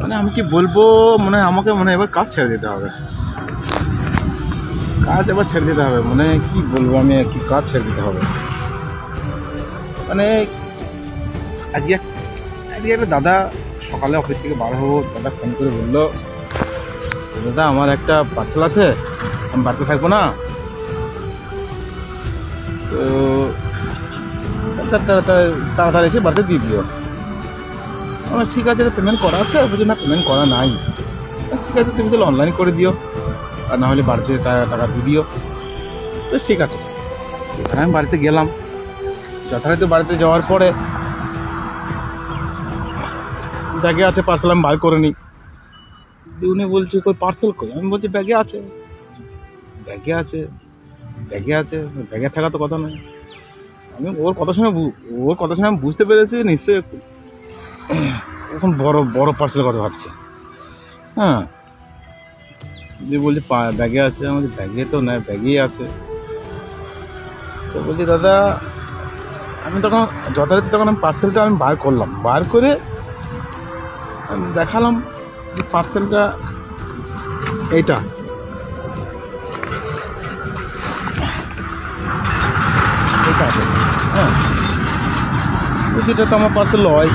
মানে আমি কি বলবো, মানে আমাকে মনে হয় এবার কাজ ছেড়ে দিতে হবে, কাজ এবার ছেড়ে দিতে হবে। মানে কি বলবো, আমি কি কাজ ছেড়ে দিতে হবে। মানে আজকে আজকে একটা দাদা সকালে অফিস থেকে বার হবো, দাদা ফোন করে বললো, দাদা আমার একটা পার্সেল আছে, আমি বাড়িতে থাকবো না, তো তাড়াতাড়ি এসে বাড়িতে দিয়ে দিও। আমার ঠিক আছে, পেমেন্ট করা আছে? বলছি না, পেমেন্ট করা নাই। ঠিক আছে, তুমি তাহলে অনলাইন করে দিও, আর না হলে বাড়িতে টাকা দিয়ে দিও। তো ঠিক আছে, এখানে আমি বাড়িতে গেলাম। যথারীতি বাড়িতে যাওয়ার পরে ব্যাগে আছে পার্সেল, আমি বার করে নিই। উনি বলছে কই পার্সেল কই? আমি বলছি ব্যাগে আছে, ব্যাগে আছে, ব্যাগে আছে, ব্যাগে থাকা তো কথা নয়। আমি ওর কথা শুনে আমি বুঝতে পেরেছি নিশ্চয়ই এখন বড় বড় পার্সেলের কথা ভাবছে। হ্যাঁ, যে বলছি ব্যাগে আছে, আমাদের ব্যাগে তো নয়, ব্যাগেই আছে। তো বলছি দাদা, আমি তখন যথারীতি তখন আমি পার্সেলটা আমি বার করলাম, বার করে আমি দেখালাম যে পার্সেলটা এইটা। এটা আছে, হ্যাঁ, যেটা তো আমার পার্সেল হয়।